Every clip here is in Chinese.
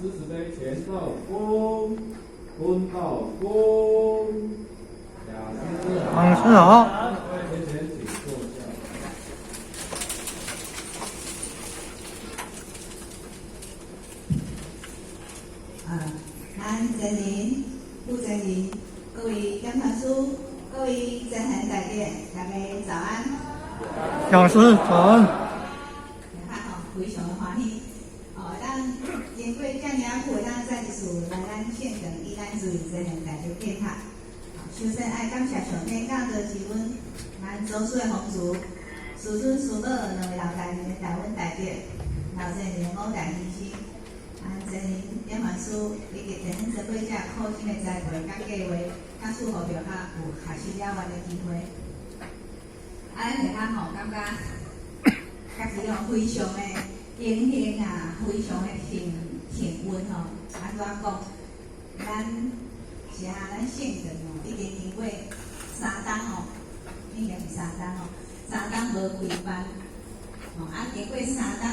支持杯前到躬，蹲到躬。老师好。各位学员请坐下。咱真人、副真人，各位检察师，各位真人代表，大家早安。老师早安。非常的欢喜。咱经过这么久，咱再一次来咱县长以咱作为真人代表见他。首先爱感谢上天教导是咱所属的皇族、师孙师伯两位老大人的台湾代表，老真人五代医师。真人检察师以及真人社会者苦心的栽培、甲计划，甲祝福着较有学习了缘的机会。咱下骹感觉，家己非常的荣幸啊，非常的幸运吼。安怎讲？咱县长已经经过3冬吼，已经是3冬吼，3冬无开班，经过3冬。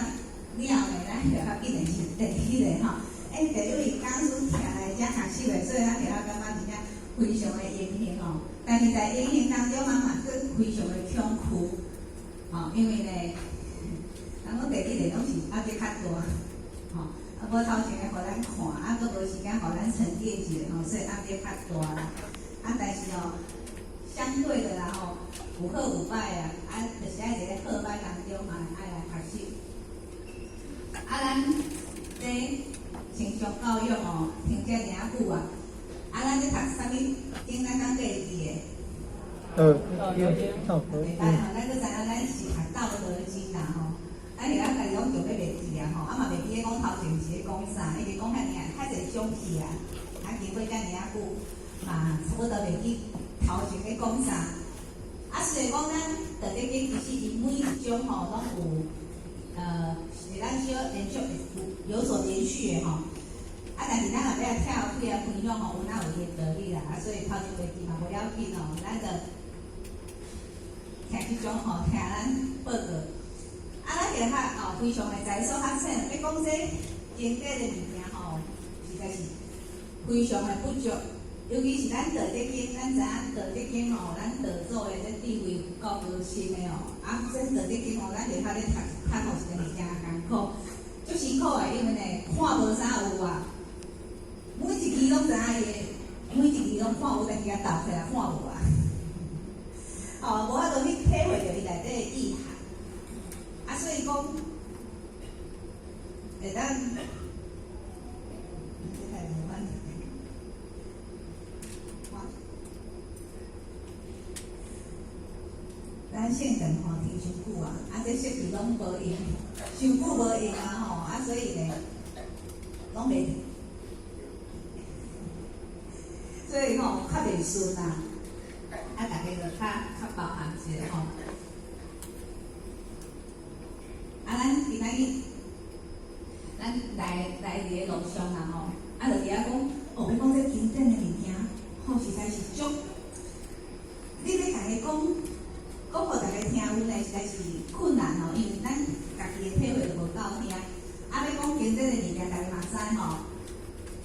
了后，咱就较竟然是第1个吼，第1位讲师听来遮学习的，所以咱就感觉真正非常的荣幸吼。但是在荣幸当中，嘛佫非常的恐惧，因为呢，咱讲第1个拢是压力较大，无头前的互咱看，佫无时间互咱沉淀一下，所以压力较大啦。但是相对的啦有好有歹啊，就是在一个好歹当中嘛，爱来学习。咱这成长教育听遮尔久啊，咱咧读啥物？咱讲过会记的。道德经。咱知影咱是读道德经啦咱现在家己拢就要袂记啊嘛袂记咧讲头前是咧讲啥，因为讲遐尔较侪种气啊，经过遮尔久嘛，差不多袂记头前咧讲啥。虽然讲咱道德经其实伊每一种拢有是咱需要连续有所连续的但是咱若要跳开分享有哪有伊道理啦，所以头前袂记嘛无要紧咱就听即种听咱报告。咱其实非常的在所较浅，要讲这经典的物件实在是非常的不足，尤其是咱道德经，咱知影道德经咱道祖的这地位够高深的这道德经咱就较咧读是真是真艰苦，足辛苦的，因为呢看无啥有每一字拢知影伊，每一字拢看有，但是甲读起来看无无法度去体会着伊内底的意涵。所以讲，咱县长听伤久这设备拢无用，伤久无用所以呢，拢袂，所以较袂顺大家就较包涵一下咱今仔日，咱来伫个路上就伫遐讲，要讲这经典的物件，实在是足。你要大家讲互大家听有呢，实在是困难因为咱家己的体会就无够遐。要讲经典的物件，大家嘛知敢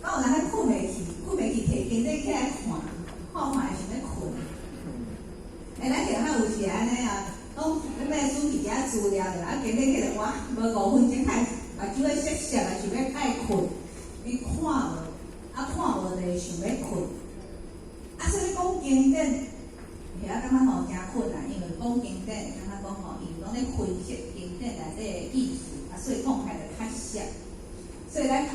有人咧困袂去，摕经典起来看，看会想要困。咱其实有时安尼讲咱要准备一下资料的经典起来我无5分钟开，目睭咧涩涩想要爱困，你看无，看无就会想要困。所以讲经典，其实感觉真困难，因为讲经典，感觉讲伊拢咧分析经典内底的意思，所以讲起来就较涩。所以咱像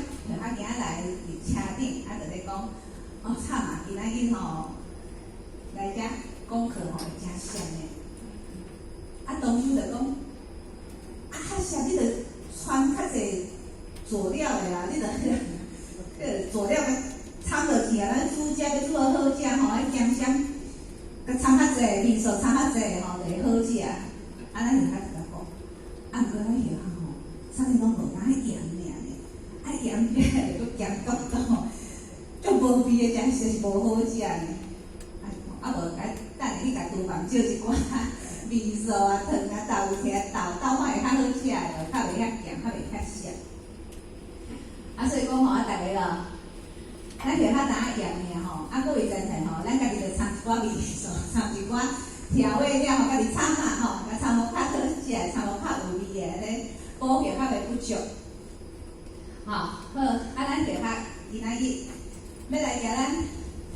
今仔来伫车顶，就咧讲，惨今仔日来遮功课会真涩呢。当初就讲，较涩，你着穿较侪佐料的啦，你着佐料掺落去咱煮食要煮好食迄咸香，佮掺较侪味素，掺较侪就会好食。咱就较讲，毋过咱遐啥物拢无，咱盐尔盐起来就咸笃笃，足无味的，真是无好食呢。无等下去甲厨房少一寡味素糖豆起来豆花会较好食，较袂遐咸，较袂遐涩。所以讲讲吼，大家咯，咱就较知影验的吼，各位真侪吼，咱家己就掺一寡味素，掺一寡调味料吼，家己掺嘛吼，甲掺无较好食，掺无较有味的，安尼补血较袂不足。好，咱就较今仔日要来甲咱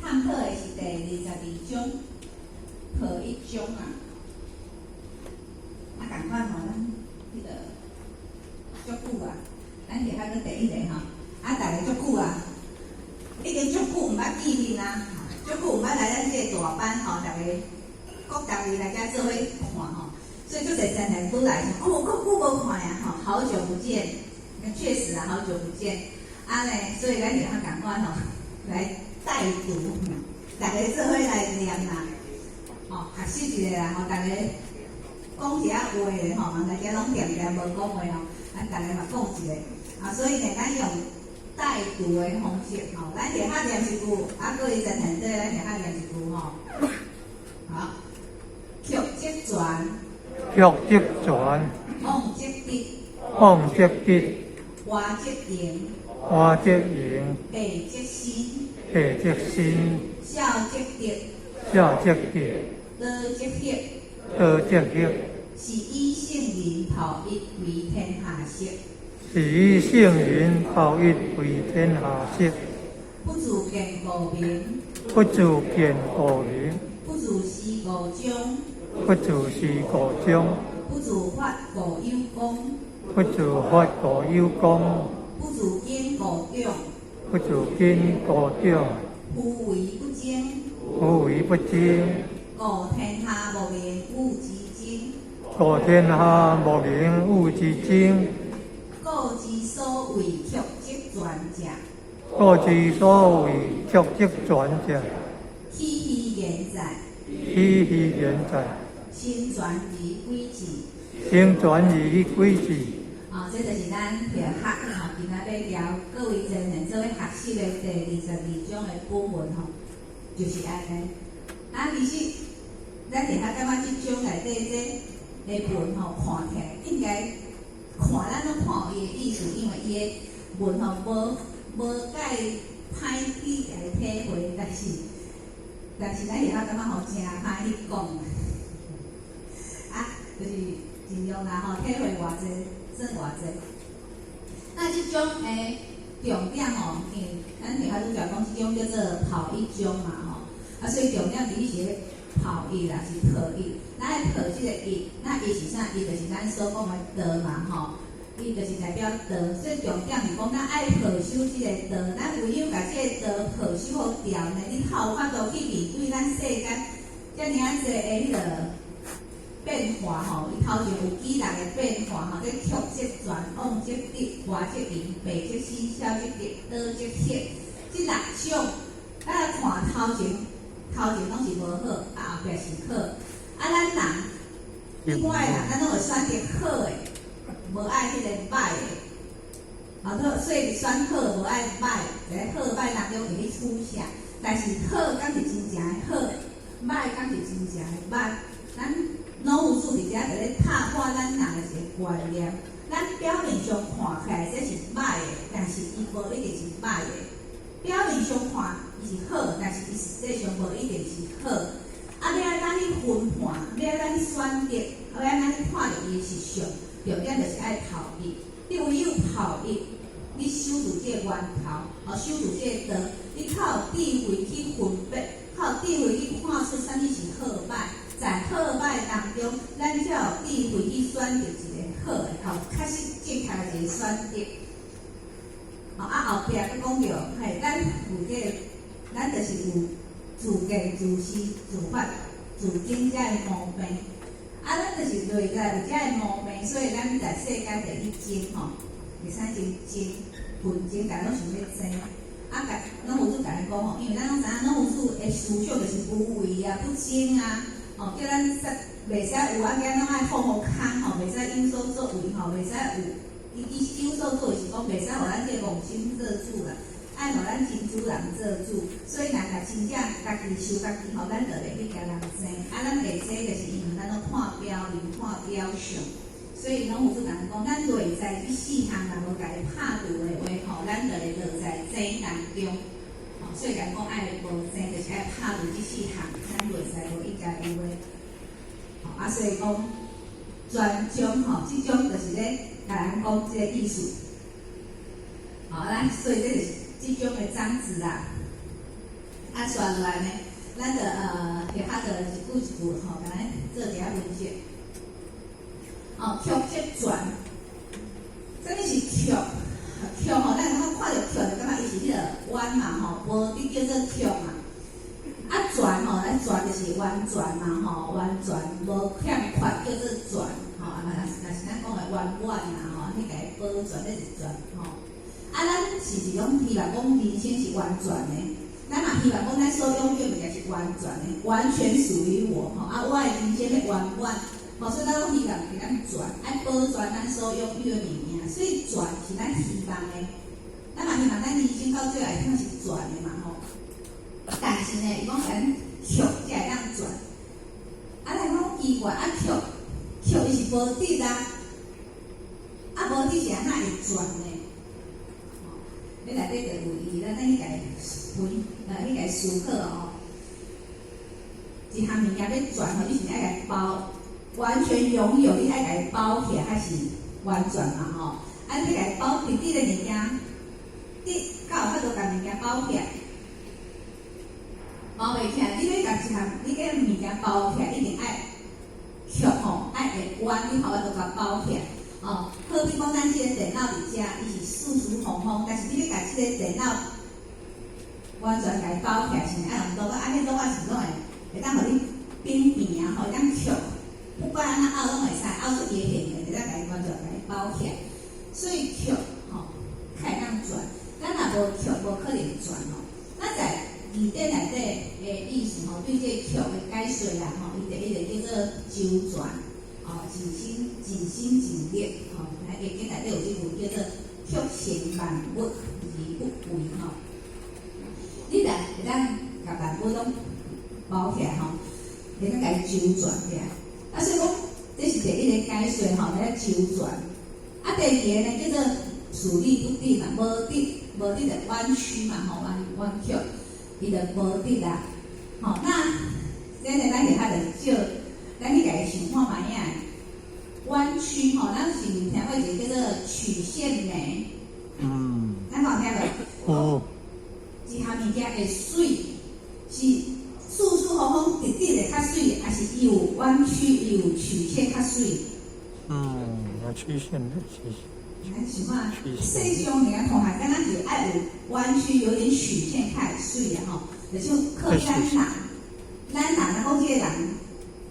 探讨的是第22章，抱一章啊。共款吼，咱迄个足久啊，咱就较个第一个吼，大家足久啊，已经足久毋捌见面啊，足久毋捌来咱即个大班吼，大家各单位来遮做伙看吼，所以足侪真人都来讲，哦，够久无看呀吼，好久不见，确实啊，好久不见，所以咱就较共款吼，来带读，大家做伙来念啦，吼，学习一下啦，吼，大家。讲一下话咧吼，大家拢点点无讲话吼，咱大家嘛讲一下，所以呢，咱用带读的方式吼，咱就较念一句，各位真团队，咱就较念一句吼，好，曲折转，曲折转，往折直，往折直，花折盈，花折盈，白折新，白折新，笑折直，笑折直，多折血，多折血。是以圣人头一为天下色，是以圣人头一为天下色。不自见故名，不自见故名，不自思故彰，不自思故彰，不自发故有功，不自发故有功，不自见故长，不自见故长，夫为不争，夫为不争，故天下无名物之争，故天下无名物之争，故之所谓曲折转者，故之所谓曲折转者，熙熙然在，熙熙然在，心传于规矩。生传于规矩。这就是咱条学吼，今仔要聊各位真人做伙学习的第22章的本文吼，就是安尼。其实咱伫遐感觉即章内底这个文吼，看起来应该看咱拢看有伊的意思，因为伊的文吼无介歹去来体会，但是咱伫遐感觉吼，真歹去讲。就是尽量啦吼，体会偌济，算偌济。即种诶重点吼，咱伫遐拄则讲，即种叫做跑一中嘛吼，所以重点伫是咧跑一啦，是抱一。咱爱抱即个一，那伊是啥？伊就是咱所讲的道嘛吼，伊就是代表道。所以重点是讲，咱爱抱守即个道，咱唯有甲即个道抱守好调呢，你才有法度去面对咱世间遮尔啊济诶迄个。变化吼，伊头前有几人的变化吼，即曲折转、往折直、花折盈、白折新、笑折直、多折血，即6种，咱来看头前拢是无好，后壁是好。咱人另外啦，咱拢会选择好的，无爱迄个歹的。所以选好无爱歹，在好歹当中会去取舍。但是好敢是真正的好，歹敢是真正的歹，咱。老有主伫遮就咧拍破咱人的一个观念，咱表面上看起来这是歹的，但是伊无一定是歹的。表面上看伊是好，但是伊实际上无一定是好。要安怎去分判，要安怎去选择，要安怎去看到伊的实相，重点就是爱头一。你唯有头一，你守住这个源头，守住这个道，你靠智慧去分别，靠智慧去看出啥物是好歹。在好歹当中，咱才有智慧去选择一个好的，确实正确的一个选择。后壁佫讲着，咱有这个，咱就是有自见、自私、自发、自警这个毛病。咱就是内在有这个毛病，所以咱在世间就去争吼，袂使争纷争，家拢想要争。拢有主甲咱讲吼，因为咱拢知影，拢有主的思想就是无为啊、不争啊。叫咱袂使有仔囝拢爱放空吼，袂使有所作为吼，袂使伊有所作为是讲袂使互咱这个妄心做主啦，爱互咱真主人做主。所以若甲真正家己受家己吼，咱就袂去甲人争。咱袂争就是因为咱拢看表面、看表象，所以农夫就讲，咱内在这四项若无家己拍除的话，吼，咱就会落在井当中。所以讲爱无井，就是爱拍除这四项，咱内在无应该有的。所以讲专章吼，这种就是咧甲咱讲这个意思。咱所以这就是这种的章子啦。选落来呢，咱就下下就一句一句吼，甲咱做一下分析。曲折转，什么是曲？曲吼，咱感觉看到曲就感觉伊是迄个弯嘛吼，无伫叫做曲嘛。转吼，咱转就是弯转嘛吼，弯转无欠缺叫做转吼，若是咱讲的弯弯啦吼，你家己保转，那是转吼。咱是一种希望讲人生是弯转的，咱嘛希望讲咱所拥有物件是弯转的，完全属于我吼。我的人生要弯弯。所以咱拢希望给咱转，爱保全咱所拥有的物件，所以转是咱希望的。咱嘛希望咱人生到最后会当是转的嘛吼。但是呢，伊讲咱曲才会当转，咱讲奇怪，曲伊是无直啦，无直是安怎会转呢？你内底就有伊，咱去家去家思考哦。一项物件要转吼，你是爱家包。完全拥有，你爱家己包起来，还是完全嘛吼？你家己包直直的物件，你较有法度甲物件包起来，包袂起来。你要甲一项，你个物件包起来，一定爱曲吼，爱会弯，你才有法度甲包起来。好比讲咱即个电脑伫遮，伊是舒舒服服，但是你要甲即个电脑完全甲伊包起来，是爱用刀仔，迄刀仔是拢会当互你扁平啊，吼，会当曲。不管安怎拗拢会使，拗出伊的形的，就咱家己完全家己包起来。所以曲吼，较会当转，咱若无曲，无可能转吼。咱在字典内底的意思吼，对这个曲的解说啦吼，伊第一个叫做周转，尽心尽力吼。下经内底有一句叫做曲成万物而不为吼。你若会当甲万物拢包起来吼，会当家己周转起来。所以讲，这是第一个解说吼，来周转。第二个呢叫做处理不定啦，无直就弯曲嘛吼，弯曲，伊就无直啦。那这个咱下下就少，咱去家己想看卖影。弯曲吼，咱是听过一个叫做曲线美。咱有听过？一项物件的水是。舒舒服服、直直的较水，还是伊有弯曲、有曲线较水？有曲线的曲线。咱想看，世上你看同学，敢若是爱有弯曲、有点曲线较会水的吼，就像靠咱人，咱讲这个人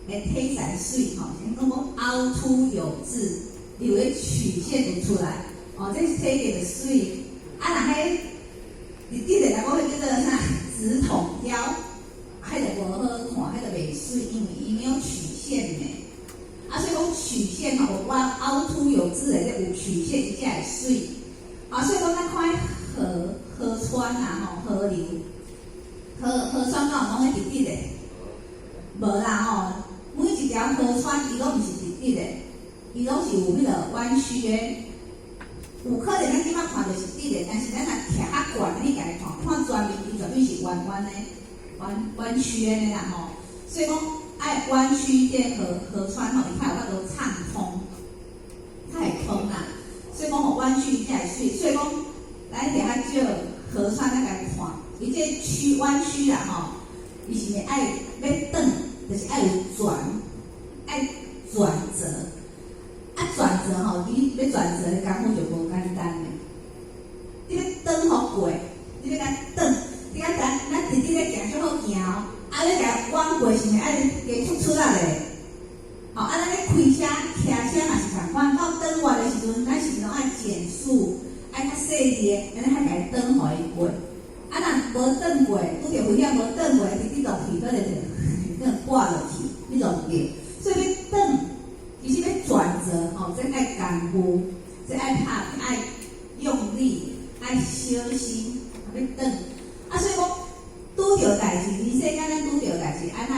的体材水吼，先讲凹凸有致，有个曲线有出来，这是体格的水。若迄直直的来讲，叫做啥？直筒腰。迄个无好看，迄个袂水，因为伊没有曲线呢。所以讲曲线吼，有凹凸有致的，有曲线伊才会水。所以讲咱看河川啊，河流，河川敢有讲迄直直的？无啦吼，每一条河川伊拢毋是直直的，伊拢是有迄个弯曲的。有可能咱即摆看就是直的，但是咱若徛较悬，你家己看全面，伊绝对是弯弯的。弯曲的啦吼，所以讲爱弯曲这河川吼，伊较有法度畅通，较会通啦。所以讲弯曲才会水。所以讲咱下较少河川咱家看，伊这弯曲啦吼，伊是爱要转，就是爱有转，爱转折。转折吼，你要转折的功夫就无简单的。你要转互过，你要甲转。你看咱直直咧行就好行哦，你甲弯过是毋是爱加出出来咧？咱咧开车、骑车嘛是同款，到转弯的时阵，咱是拢爱减速，爱较细致的，安尼较家转互伊过。若无转过，拄着危险无转过，直直落去，可能挂落去，你落唔着。所以要转，其实要转折吼，这爱功夫，这爱拍，爱用力，爱小心，要转。所以讲，拄着代志，人世间咱拄着代志，爱会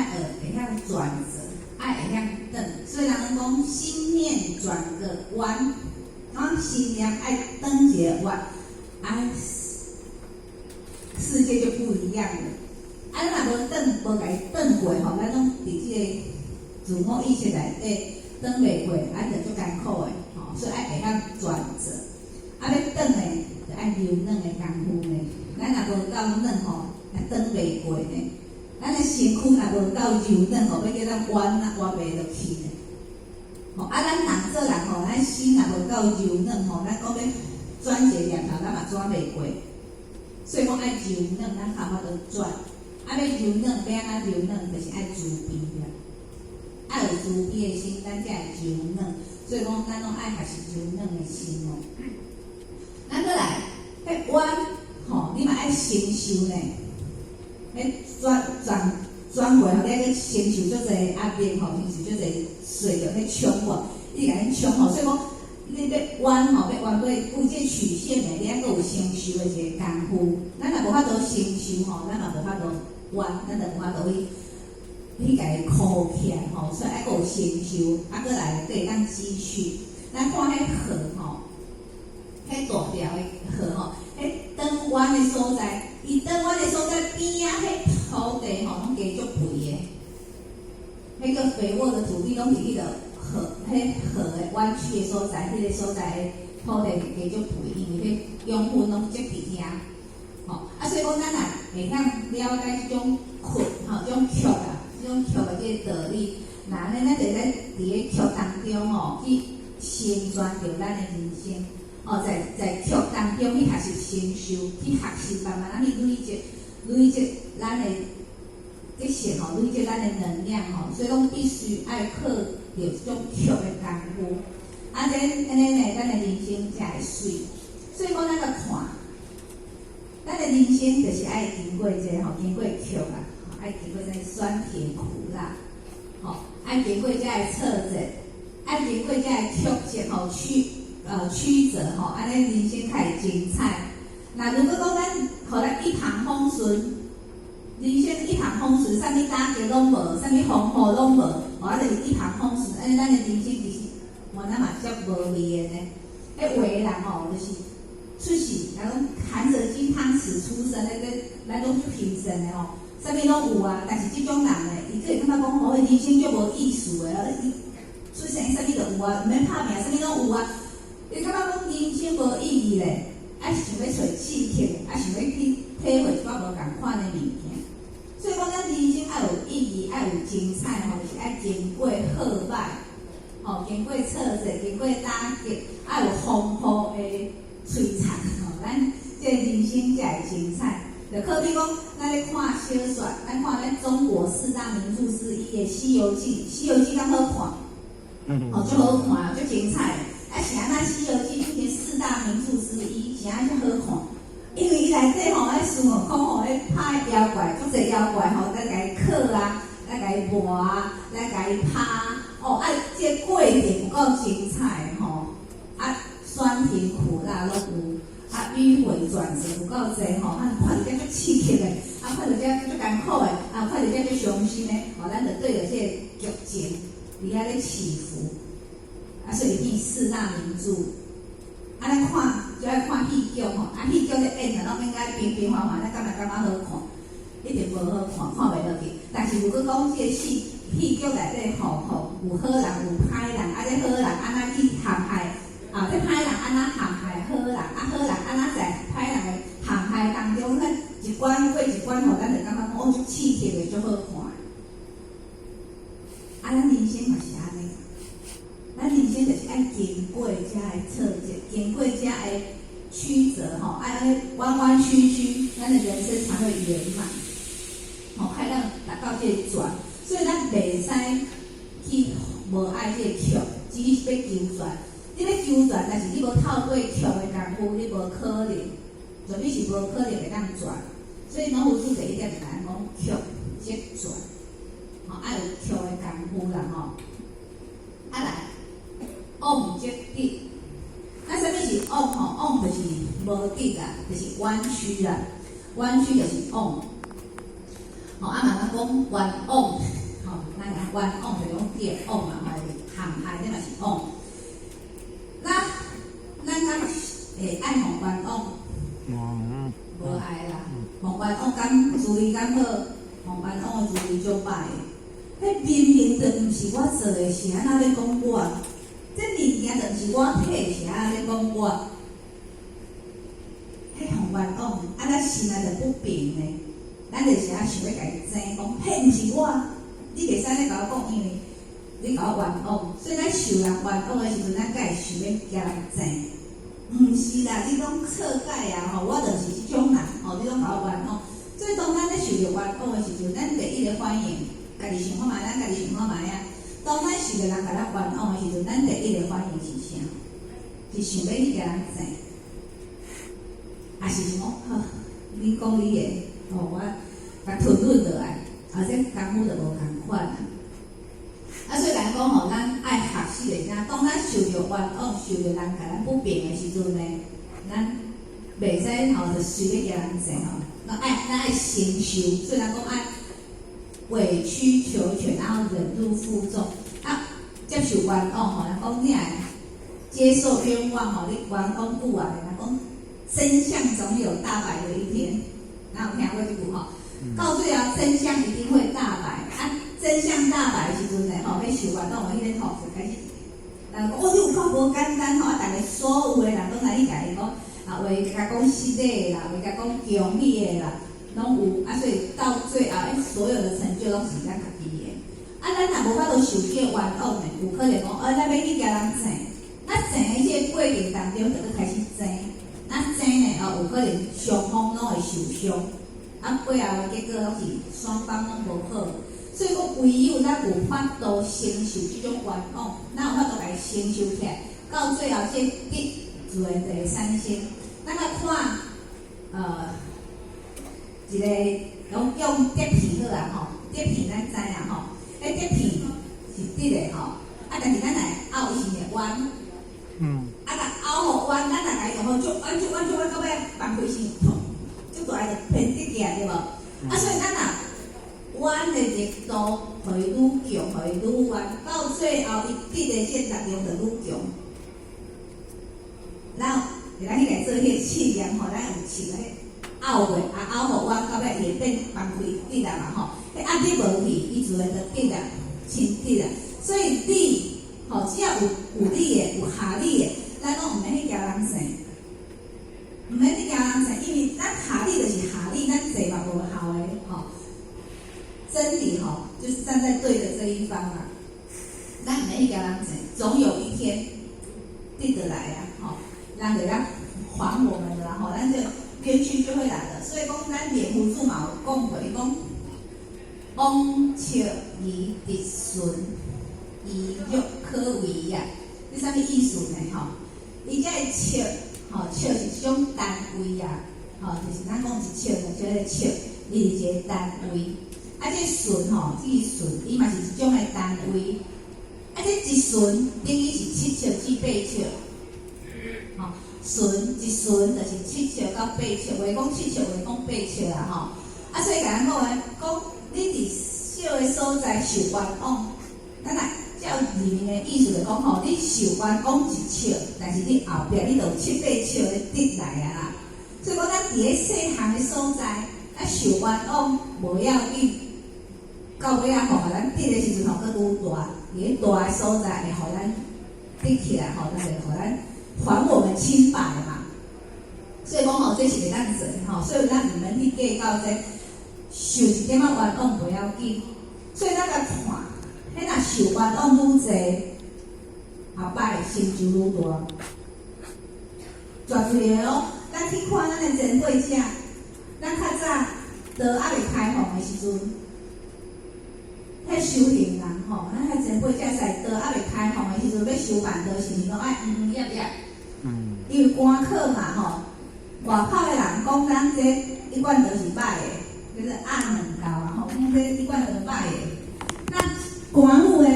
晓转折，爱会晓转。所以人讲，讲心念转个弯，咱心念爱转一个弯，世界就不一样了。咱若无甲伊转过吼，咱拢伫即个自我意识内底转袂过，咱就足艰苦的吼，所以爱会晓转折。要转的，就爱柔软的功夫呢。咱若无够软吼，也转袂过呢。咱的身躯若无够柔软吼，要叫咱弯啊，弯袂落去呢。吼，咱人做人吼，咱心若无够柔软吼，咱讲要转一个念头，咱嘛转袂过。所以讲爱柔软，咱才法度转。要柔软，要安怎柔软？就是爱慈悲啦。爱有慈悲的心，咱才会柔软。所以讲，咱拢爱学习柔软的心哦。咱再来，迄弯吼，你嘛爱承受呢。迄转过后，你爱承受足侪压力吼，承受足侪水着迄冲吼，你甲伊冲吼，所以讲你要弯吼，要弯过有这曲线的，你还阁有承受的一个功夫。咱若无法度承受吼，咱嘛无法度弯，咱就无法度去甲伊箍起来吼，所以还阁有承受，啊，阁来阁会当继续。咱看迄河吼，迄大条的河吼，迄转弯的所在，伊转弯的所在边啊，迄土地吼拢加足肥的，迄个肥沃的土地拢伫迄个河，迄河的弯曲的所在，迄个所在的土地加足肥，因为迄养分拢积伫遐。吼，所以讲咱若会晓了解即种曲吼，即种曲啊，即种曲的即个道理，那安尼咱就咧伫个曲当中吼，去成全着咱的人生。哦，在曲当中去学习承受，去学习慢慢去累积咱的这些吼，累积咱的能量吼，所以讲必须爱靠着这种曲的功夫，啊，这安尼呢，咱的人生才会水。所以讲咱个看，咱的人生就是爱经过这吼，经过曲啊，爱经过这酸甜苦辣，吼，爱经过这个挫折，爱经过这个曲折吼曲折吼，安尼人生才会精彩。那如果讲咱互咱一帆风顺，人生一帆风顺，啥物打击拢无，啥物风雨拢无，咱就是一帆风顺，安尼咱的人生其实，咱嘛足无味的呢。迄有的人吼，就是出世，然后含着金汤匙出生，咱拢足平顺的吼，啥物拢有啊。但是即种人呢，伊个会感觉讲，人生足无意思的，出生啥物都有啊，毋免拍拼，啥物拢有啊。你感觉讲人生无意义咧，还是想要找刺激，还是想要去体会一寡无共款的物件。所以讲，咱人生爱有意义，爱有精彩吼，就是爱经过好歹，吼，经过挫折，经过打击，爱有丰富的摧残吼，咱这人生才会精彩。就可比讲，咱咧看小说，咱看咱中国四大名著之一的《西游记》，《西游记》较好看，哦，足好看，足精彩。是安那《西游记》目前四大名著之一，是安怎好看？因为伊内底吼，迄孙悟空吼，咧拍妖怪，足侪妖怪吼，咱甲伊克啊，咱甲伊磨啊，咱甲伊拍，哦，这个过程有够精彩吼，酸甜苦辣拢有，迂回转折有够侪吼，看到这足刺激的，看到这足艰苦的，看到这足伤心的，咱就对着这个剧情，伫遐咧起伏。所以变四大名著，咱看就爱看戏剧吼，戏剧咧演啊，拢应该平平凡凡，咱感觉好看，一定无好看，看袂落去。但是如果讲这个戏剧内底吼有好人有歹人，这好人安怎去陷害，这歹人安怎陷害好人，好人安怎在歹人的陷害当中，咱一关过一关吼，咱就感觉讲足刺激的，足好看。咱人生嘛是安尼。咱人生就是爱经过这个挫折，经过这个曲折吼，爱弯弯曲曲，咱的人生才会圆满。吼，爱咱达到这个转，所以咱袂使去无爱这个曲，只是要求转。你要求转，但是你无透过曲的功夫，你无可能，绝对是无可能会当转。所以农夫子第一点就咱讲曲即转，吼，爱有曲的功夫啦吼。来。往即直，啥物是往吼？往就是无直啦，就是弯曲啦。弯曲就是往。吼，慢慢讲弯往，吼，咱讲冤枉就讲跌枉嘛，吼，陷害这嘛是枉。那咱讲会爱互冤枉，无爱啦。互冤枉敢自己敢好，互冤枉的自己就歹。迄明明就毋是我做的，是安那咧讲我？这物件就毋是我体，是安那咧讲我？迄互冤枉，咱心内就不平的。咱就是想要甲伊争，讲迄毋是我，你袂使咧甲我讲，因为你甲我冤枉，所以咱受人冤枉的时阵，咱才会想要甲人争。毋是啦，你讲错解啊吼，我就是即种人吼，你讲甲我冤枉。所以当咱咧受着冤枉的时阵，咱第一个反应，家己想看觅，咱家己想看觅啊。当咱受着人甲咱冤枉的时阵，咱第一个反应是啥？是想要去甲人争，还是想讲好，你讲你的，吼我甲吞吞落来，啊这功夫就无共款啊。啊，所以来讲吼，咱爱学习的啥？当咱受着冤枉、受着人甲咱不平的时阵呢，咱袂使吼就随便甲人争吼。咱爱承受，所以咱讲爱委曲求全，然后忍辱负重啊，接受冤枉吼，咱讲你爱接受冤枉吼，你冤枉久啊，咱讲真相总有大白的一天。哪有听过这句吼？到最后真相一定会大白啊！真相大白的时阵呢，吼，要受冤枉的迄个吼就开始，人讲哦，你有够无简单吼，啊，逐个所有的人拢来去甲伊讲，啊，话甲讲失礼啦，话甲讲强义的啦。拢有啊，所以到最后，所有的成就拢是咱家己的。啊，咱若无法度受这冤枉的，有可能讲，咱要去甲人争，那争的这个过程当中，就去开始争，那争呢，有可能双方拢会受伤，啊，背后的结果拢是双方拢无好。所以讲，唯有咱有法度承受这种冤枉，咱有法度来承受起来，到最后这德自然就会产生。咱来看，一个用德片好啊吼，德片咱知影吼，德片是德的吼，啊，但是咱来拗伊是会弯，啊，甲拗互弯，咱来甲伊用好，足弯到尾放开是痛，足大个就偏德起来对无？啊，所以咱若弯的力度互伊愈强，互伊愈弯，到最后伊德的这力量就愈强。然后会当去来做迄个试验吼，咱用试个。拗过，啊拗互弯到尾会变放开德啦嘛吼，迄压力无去，伊自然就德啦，亲德啦。所以你吼，只要有理的，有下理的，咱拢毋免去交人争，毋免去交人争，因为咱下理就是下理，咱坐嘛无效的吼。真理吼，就是站在对的这一方嘛，咱毋免去交人争，总有一天德得来啊吼，人就来还我们的啦吼，咱就。冤屈就会来了，所以讲咱辩护主嘛有讲过，伊讲枉笑而直顺，以欲可为也。你啥物意思呢？吼，伊这个笑，吼笑是一种单位啊，吼就是咱讲是笑，就叫做笑，伊是一个单位。啊，这顺吼，这个顺，伊嘛是一种的单位。啊，这一顺等于是7笑至8笑，吼。顺一顺就是7笑到8笑，话讲7笑，话讲8笑啦吼。啊，所以甲咱讲诶，讲你伫笑诶所在受冤枉，咱来照字面诶意思就讲吼，你受冤枉1笑，但是你后壁你就7、8笑诶得来啊啦。所以讲咱伫咧细汉诶所在，啊受冤枉无要紧，到尾啊吼，甲咱得诶时阵吼，佫愈大，伫咧大诶所在会互咱得起来吼，咱就互咱。还我们清白嘛，所以讲吼，这是袂当做吼，所以咱毋免去计较这受一点仔冤枉不要紧，所以咱来看，迄若受冤枉愈济，后摆成就愈大。绝对哦，咱去看咱的前辈者，咱较早道还未开放的时阵，迄修行人吼，咱迄前辈者在道还未开放的时阵，要修办道是毋是拢爱业。因为官考嘛吼，外口的人讲咱这一贯都是歹的，就是按两道啊吼，讲这一贯都是歹的。那官府的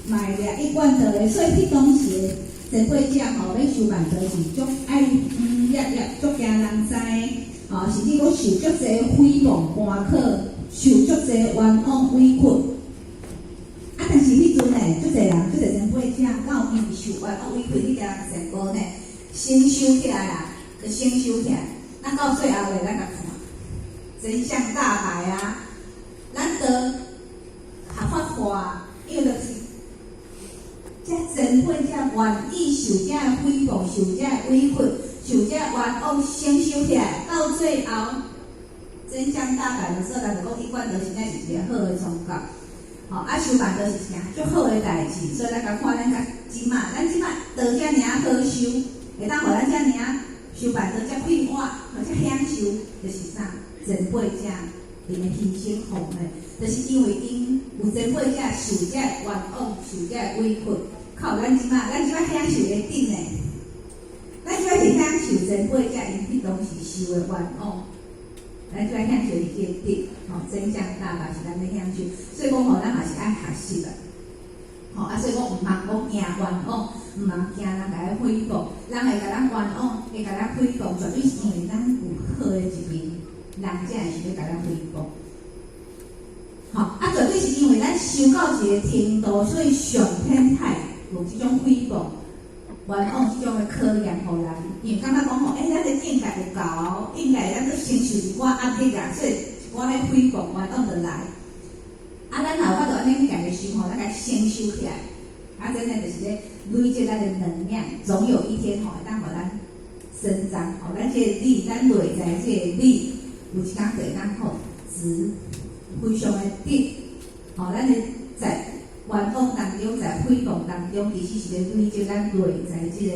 嘛会掠一贯道的，所以迄当时的前辈者吼，要修办道是足爱足惊人知的，吼，甚至讲受足侪诽谤官考，受足侪冤枉委屈。但是迄阵呢，足侪人，足侪前辈者，敢有因为受冤恶委屈，你家人全部呢，先收起来啦，就先收起来。咱到最后咧，咱甲看真相大白啊！咱得合法化，因为就是遮前辈者愿意受遮诽谤、受遮委屈、受遮冤枉，先收起来，到最后真相大白的时候，咱就讲一贯都是咱是一个好的宗教。哦，收办都是一件足好的代志，所以咱甲看咱甲即马，咱即马到遮尔好收，会当互咱遮尔收办到遮快活，或者享受，就是啥？前辈者因的牺牲奉献，就是因为因有前辈者受遮冤枉、受遮委屈，靠咱即马享受会顶的，咱即马是享受前辈者因迄当时受的冤枉。咱就来享受伊个顶，吼，真相大白是咱咧享受，所以讲吼，咱嘛是爱学习的，吼啊，所以讲毋通讲惊冤枉，毋通惊人甲咱诽谤，人会甲咱冤枉，会甲咱诽谤，绝对是因为咱有好的一面，人才会想要甲咱诽谤，吼啊，绝对是因为咱修到一个程度，所以上天派有即种诽谤。冤枉即种的考验，互人，因为感觉讲吼，咱的境界有够，应该咱都承受一寡压力啊，所以一寡迄诽谤冤枉就来。啊，咱若有法度安尼去家己想吼，咱家先收起来，啊，真正就是咧累积咱的能量，总有一天吼会当互咱伸张，吼，咱这个力，咱内在这个力，有一天会当吼值非常的低，吼，咱的在。冤枉当中，在诽谤当中，其实是咧累积咱内在即个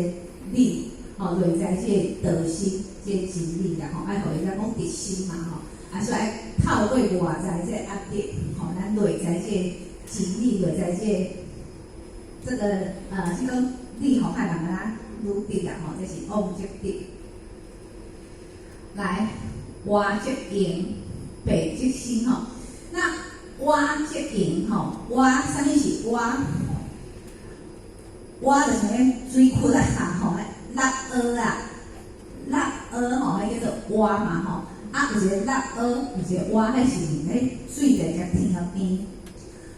力，吼，内在即个道心，即个真理啦，吼，爱互伊咱讲直心嘛，吼，啊，所以爱透过外在即个压力，吼，咱内在即个真理，内在即个即个力，吼，害人啊愈直啦，吼，这是往积直。来，外积盈，背积心，吼，那。蛙积盈吼，蛙啥物是蛙？蛙就是迄水窟啊，吼，落蚵啊，落蚵吼，迄叫做蛙嘛吼。啊，有一个落蚵，有一个蛙，迄是迄水在遮天个边。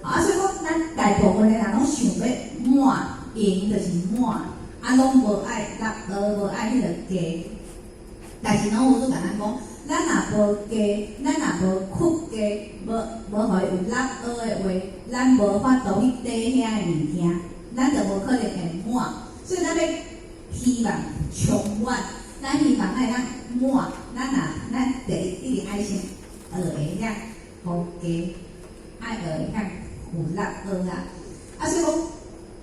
啊，所以讲咱大部分的人拢想要满盈，就是满，啊，拢无爱落蚵，无爱迄个鸡。但是拢有都甲咱讲。咱若无加，咱若无屈加，无互伊有落蚵的话，咱无法度去底遐的物件，咱就无可能会满。所以咱要希望充满，咱希望爱咱满，咱第一定爱先学会遐好加，爱学会遐有落蚵啊。啊，所以讲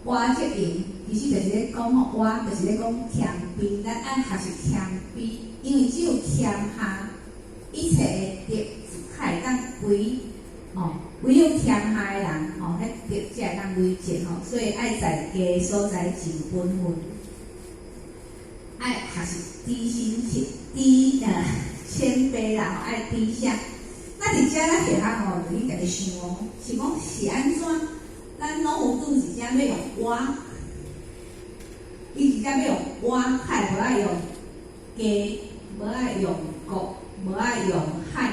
蛙积盈，其实就是咧讲吼，蛙就是咧讲谦卑，咱爱学习谦卑，因为只有谦下。一切的德才当归，吼，唯有谦下的人，吼，迄德才会当累积，吼，所以爱在家所在尽本分，爱学习低心谦卑啦，吼，爱低下。那伫遮咱下下吼，就去家己想哦，是讲是安怎？咱拢有拄一只要用蛙，伊一只要用蛙海，无爱用鸡，无爱用狗。无爱用海，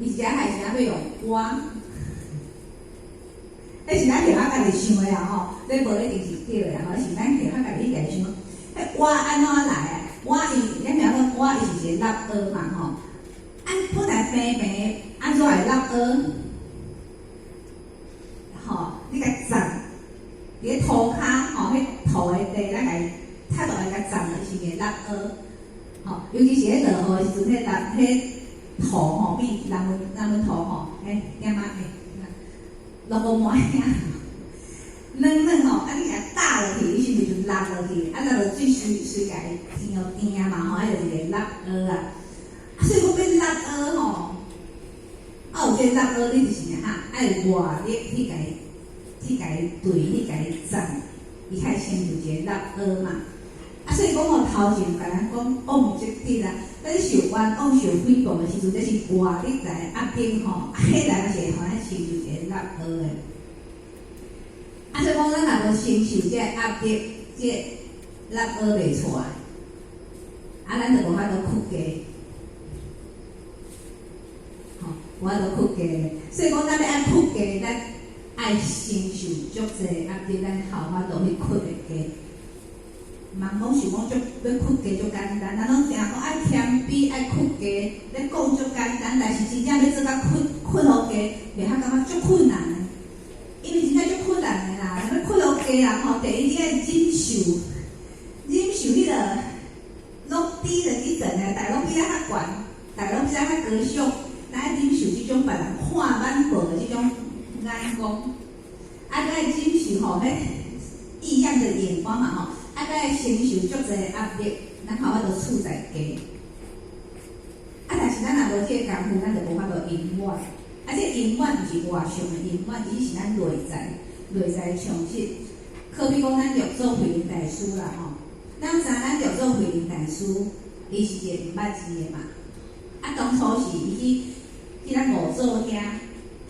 伊一只海是要用蛙，迄是咱下下家己想的啊吼，这无一定是对的啊吼，是咱下下家己家己想。迄蛙安怎来啊？蛙伊，咱名讲蛙伊是一个落蚵嘛吼，按本来平平，安怎会落蚵？吼，你甲站，伫咧涂骹吼，迄涂的地，咱家踢落来甲站就是个落蚵。吼，尤其是咧落雨时阵，迄土吼变人文土吼，点仔落雨满遐，软软吼，啊你甲打落去，伊是毋是就落落去？啊落落水随家天落定嘛吼，迄就是个落蚵啊。啊，所以讲要落蚵吼，啊有这落蚵，你就是哈爱外力去家对，去家站，伊较先就一个落蚵嘛。啊，所以讲吼，头前甲咱讲往积直啊，咱受冤枉、受诽谤的时阵，这是外力来压迫吼，迄来是互咱承受一个落蚵的。啊，所以讲咱若无承受这压迫，这落蚵袂出来，啊，咱就无法度屈家，吼，无法度屈家。所以讲咱要爱屈家，咱爱承受足济压力，咱后法度去屈的家。茫讲想讲足要屈家足简单，咱拢定讲爱谦卑，爱屈家，咧讲足简单，但是真正要做到屈好家，袂晓感觉足困难的。因为真正足困难的啦，要屈好家啦吼，第一你爱忍受迄个落低的迄阵的，大家拢比咱较悬，大家拢比咱较高尚，咱爱忍受即种别人看咱无的即种眼光，啊，爱忍受吼迄异样的眼光嘛吼。啊，该承受足济压力，咱后法度处在家。啊，但是咱若无这个功夫，咱就无法度永远。啊，这永远毋是外向的永远，只是咱内在的充实。可比讲咱六祖慧能大师啦吼，咱知咱六祖慧能大师，伊是一个毋捌字的嘛。啊，当初是伊去咱五祖遐。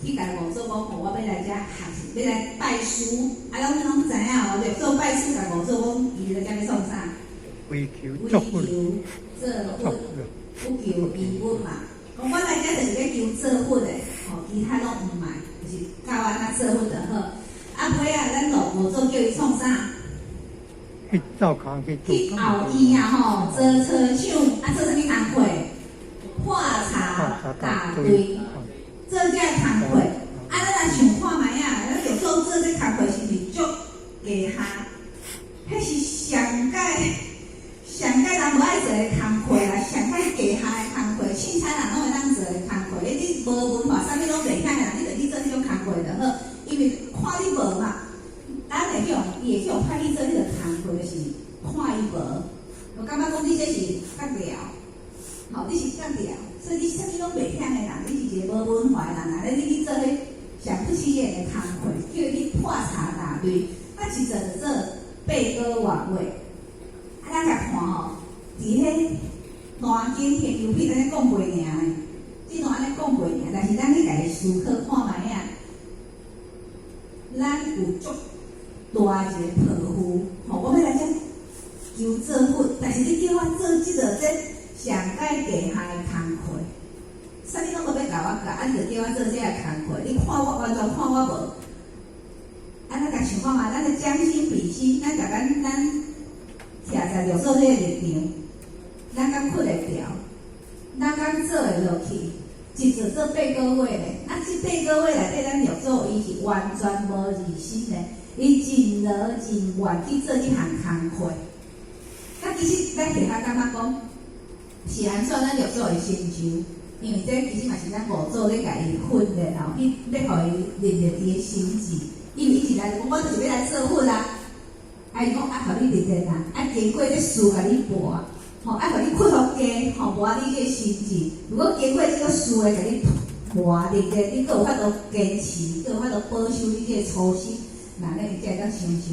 去甲五祖讲，吼，我要来遮学，要来拜师。啊，咱拢知影哦，六祖拜师，甲五祖讲，伊来遮要创啥？为求为作求做佛，不求义务嘛。讲我来遮就是要求做佛的，吼，其他拢毋卖，就是教安怎做佛就好。啊，尾啊，咱五祖叫伊创啥？去灶骹去后院啊，吼，做车厂，啊，做啥物工课？破茶打堆。做这工课，啊，咱来想看卖啊，咱有时候做这工课是毋是足低下？迄是上界人无爱做的工课啦，上界低下的工课，凊彩人拢会当做的工课。你无文化，啥物拢袂晓的人，你就去做迄种工课就好，因为看你无嘛，咱会用，伊会用派你做迄个工课，就是看伊无。我感觉讲你这是较了，吼，你是较了。所以你啥物拢袂晓的人，你是一个无文化的人，啊！你去做迄上不起眼的工课，叫你破茶打堆，啊，一做就做八个外月。啊，咱甲看吼，伫迄单间片油片安尼讲袂赢的，即段安尼讲袂赢，但是咱去家己思考看卖啊，咱有足大一个抱负，吼，我要来遮求做佛，但是你叫我做即个上界地下的工课，啥物拢无要甲我教，啊，就叫我做这个工课，你看我完全看我无，啊，咱甲想看嘛，咱就将心比心，咱甲咱徛在六祖迄个立场，咱敢屈会掉，咱敢做会落去，一做做8个月咧，啊，这8个月内底，咱六祖伊是完全无疑心的，伊真热真愿去做这项工课，啊，其实咱其他感觉讲。是安怎咱六祖会成就？因为这其实嘛是咱五祖咧家己训练，然后去要互伊练练伊个心智。因为伊是来讲，我就是要来做佛啦。啊，伊讲啊，互你练练啦，啊，经过这事甲你博，吼，啊，互你屈服家，吼，磨你这个心智。如果经过这个事诶，甲你磨练练，你佫有法度坚持，佫有法度保守你这个初心，那咱会才会当成就。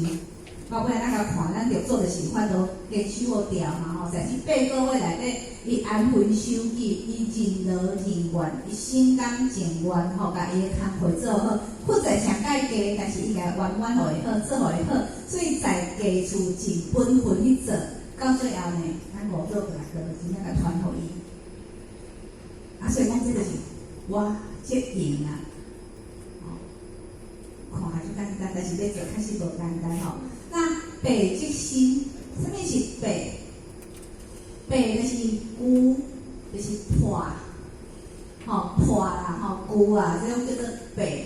包括咱甲看，咱六祖就是法度坚守好调嘛吼，在这8个月内底，伊安分守己，伊真劳真愿，伊心甘情愿吼，甲伊个工课做好，负责上界家，但是伊甲圆圆互会好，做互会好，所以在家厝尽本分去做，到最后呢，咱五祖就来做，真正甲传互伊。啊，所以讲这就是我责任啊，吼，看就简单，但是要做确实无简单吼。那白即心，什么是白？白就是旧，就是破，吼破啦，吼旧啊，这种叫做白。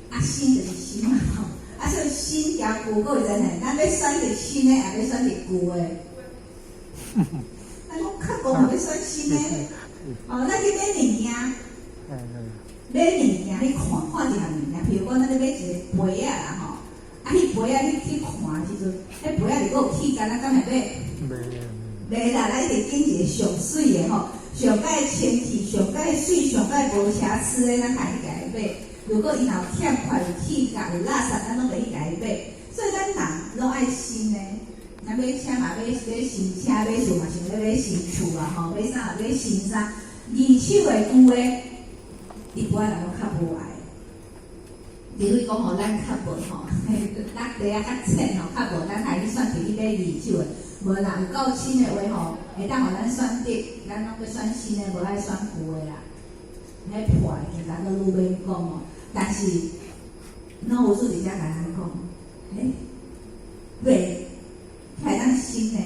啊新就是新嘛，吼，啊所以新加旧，各位知影，咱要选择新的，也要选择旧的。咱讲较旧，也要选新的。哦，咱去买物件，买物件你看一项物件，譬如讲咱咧买一个杯啊啦，吼。啊，迄杯啊，你去看时阵，迄杯啊如果有气干，咱敢会买？袂啦，咱一定拣一个上水的吼，上界清气、上界水、上界无瑕疵的，咱家己家己买。如果伊若有欠款、有气干、有垃圾，咱拢袂去家己买。所以咱人拢爱新的，咱买车嘛，买新车，买厝嘛，想要买新厝啊，吼，买啥买新衫，二手的旧的，一般人拢较无爱。比如讲吼，咱较无吼，咱地啊较浅吼，较无咱还去选择去买二手的。无啦，有够新的话吼，会当互咱选择，咱拢要选新的，无爱选旧的啦。迄破的，咱都愈免讲哦。但是然后有数一只甲咱讲，对，开咱心呢，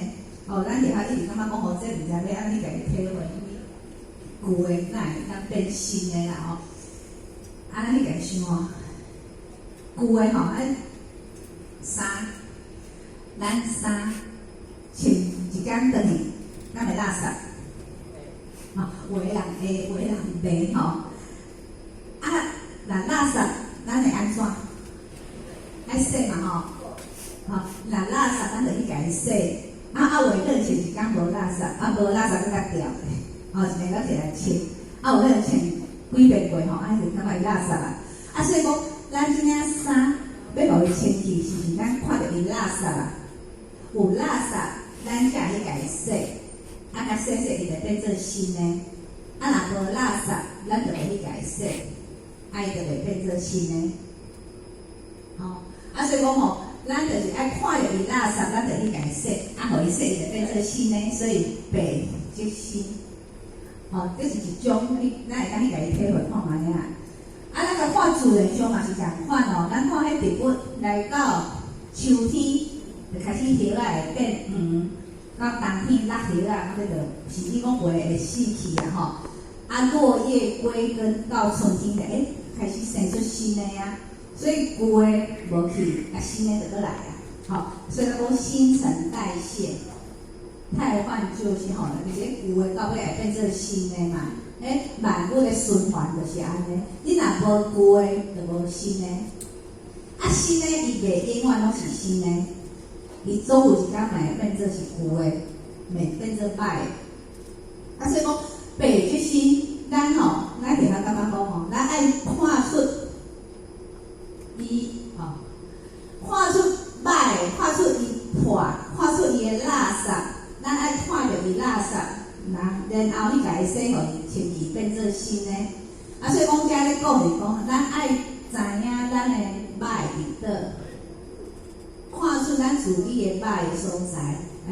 咱伫遐一直感觉讲，这毋知要安尼家己体会，旧的哪会当变新的啦咱你家己想哦，旧的衫，咱衫穿一天转去，咱会垃圾。有的人会，有的人袂若垃圾，咱会安怎？爱洗嘛若垃圾，咱就去家己洗。有的人穿一天无垃圾，无垃圾搁较掉咧，一个搁摕来穿。有的人穿几遍过就感觉伊垃圾啦。所以讲，咱即领衫要互伊穿去，是咱看到伊垃圾啦，有垃圾，咱才去家己洗。甲洗伊就变做新的。若无垃圾，咱就袂去家己洗，伊就袂变做新的。所以讲咱就是爱看到伊垃圾，咱就去家己洗，互伊洗伊就变做新的，所以白即新。这是一种咱会当去家己体会看卖啊。咱甲看自然上嘛是共款咱看迄植物来到秋天就开始叶仔会变黄，到冬天落叶啊，甚至讲会死去啊落叶归根到春天就开始生出新的啊，所以旧的无去，新的就过来啊。所以讲新陈代谢，汰换旧新就是旧的到尾会变做新的嘛。万物的循环就是安尼，你若无旧的，就无新的。新的伊袂永远拢是新的，伊总有一天会变做是旧的，袂变做歹的。所以讲白即新，咱伫遐感觉讲咱爱看出伊看出歹，看出伊破，看出伊的垃圾，咱爱看着伊垃圾。然后你家己洗，互伊穿去变做新的。所以讲遮咧讲就是讲，咱爱知影咱的歹伫倒，看出咱自己的歹的所在，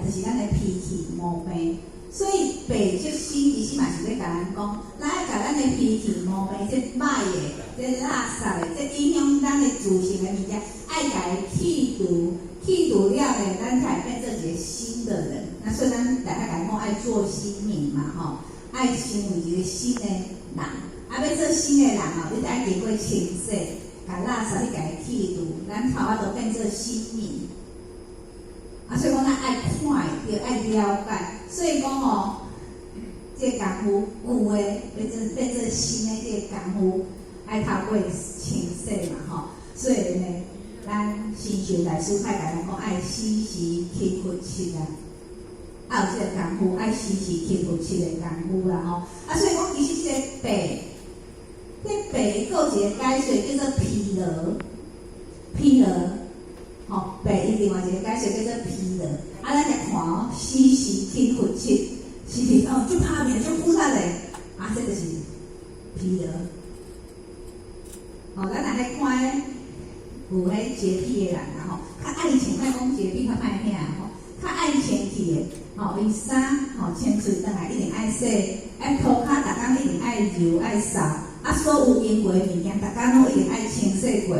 就是咱的脾气毛病。所以白即新其实嘛是咧甲咱讲，咱爱甲咱的脾气毛病，即歹的、即垃圾的、即影响咱的自信的物件，爱家己去除。去除了咧，咱才会变做一个新的人。所以咱大家讲爱做新民嘛爱成为一个新的人。要做新的人你就爱经过清洗，甲垃圾你家己去除，咱头仔都变做新民。所以讲咱爱看会着，爱了解。所以讲这个功夫旧的变做新的这个功夫，爱透过清洗嘛所以呢。咱新秀大师派甲咱讲，爱时时勤拂拭有这个功夫，爱时时勤拂拭的功夫啦所以讲其实这个白，这白还有一个解释叫做疲劳，白伊另外一个解释叫做疲劳。咱来看时时勤拂拭，是不是就拍面就枯燥嘞？这就是疲劳。咱来看有迄洁癖的人较爱穿，莫讲洁癖较歹听较爱穿去的伊衫穿出转来一定爱洗，涂骹逐工一定爱揉爱扫，所有用过的物件逐工拢一定爱清洗过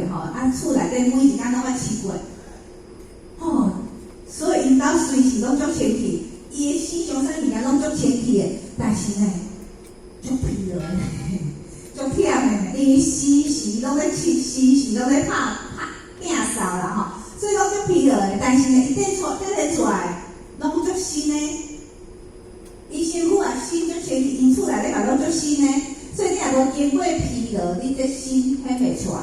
厝内底每一工拢爱拭过所以因兜随时拢足清气，伊的思想啥物件拢足清气的，但是呢，足疲劳的，足忝的，伊时时拢咧拭，时时拢咧拍扫啦所以讲足疲劳的。但是呢，伊得出来，拢足新的，伊身躯新足清气，因厝内底嘛拢足新的，所以你若无经过疲劳，你这新显袂出来。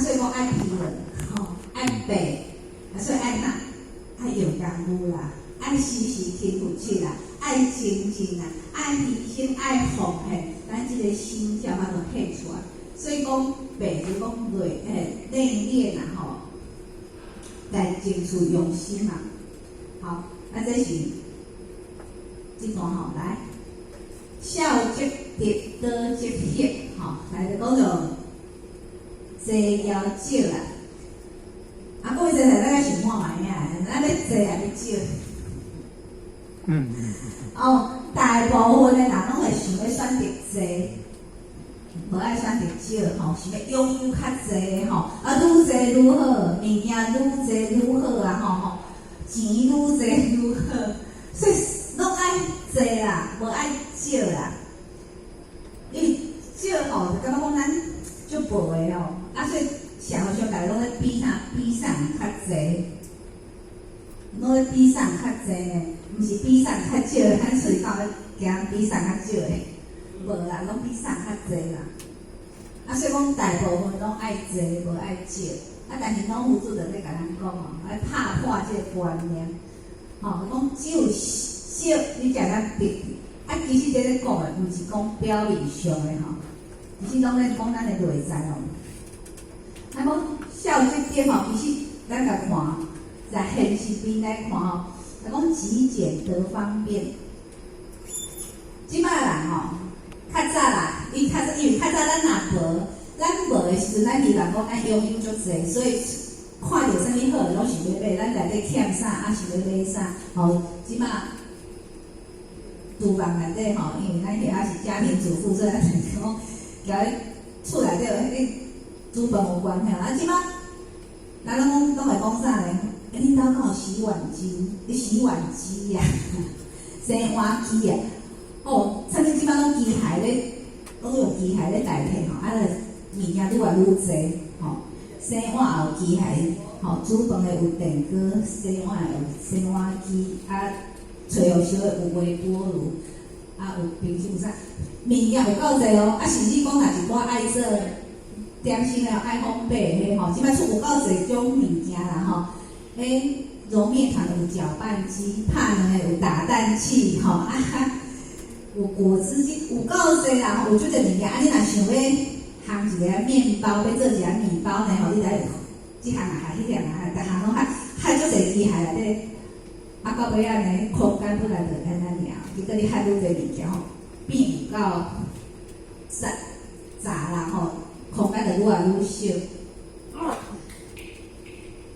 所以讲爱疲劳爱白。所以爱用功夫啦，爱时时勤拂拭啦，爱精进啦，爱牺牲，爱奉献，咱这个心才能显出来。所以讲白就讲内敛啦来争取用心嘛。这是这段来孝积德，德积德来就讲到坐腰少啦。各位先生，大家想看卖影？咱要坐还是少？大部分的人拢会想要选择坐，无爱选择少吼，是要拥有较济吼，啊，愈济愈好，物件愈济愈好啊吼，钱愈济愈好，所以拢爱济啦，无爱少啦。因为少吼就感觉讲咱足无的哦，啊，所以社会上大家拢咧比啥比啥较济，拢咧比啥较济呢，毋是比啥较少，咱随口惊比啥较少的。无啦，拢比上较济啦。啊，所以讲大部分拢爱济，无爱少。啊，但是拢有主就咧甲咱讲吼，来拍破这个观念。吼，讲只有少，你才咱得。啊，其实咧讲的，毋是讲表面上的吼，其实拢咧讲咱的内在哦。啊，讲少这点吼，其实咱来看，在现实边来看吼，啊，讲极简得方便。即摆人吼。较早啦，因为较早咱若无的时阵，咱希望讲爱拥有足济，所以看到啥物好，拢想要买。咱内底欠啥，啊想要买啥，吼，即摆厨房内底吼，因为咱遐仔是家庭主妇，所以咱就是讲，甲厝内底迄煮饭有关系。啊，即摆咱拢会讲啥咧？恁兜敢有洗碗机？洗碗机呀，洗碗机呀。哦，甚至即摆拢机械咧，拢用机械咧代替吼，啊，物件愈来愈济吼。洗碗也有机械，吼，煮饭的有电锅，洗碗的有洗碗机，啊，找好烧的有微波炉，啊，有冰箱啥，物件有够济哦。啊，甚至讲若是我爱做点心的，爱烘焙的吼，即摆出有够济种物件啦吼。揉面团有搅拌机，拍蛋的有打蛋器吼，啊。有果汁机，有够济啦，有即个物件。啊，你若想要烘一个面包，要做一个面包呢，吼，你来即项啊，迄项啊，逐项拢害足济机械内底。啊，到尾仔呢，空间本来就安尼尔，结果你害愈济物件吼，变有够杂啦吼，空间就愈来愈小。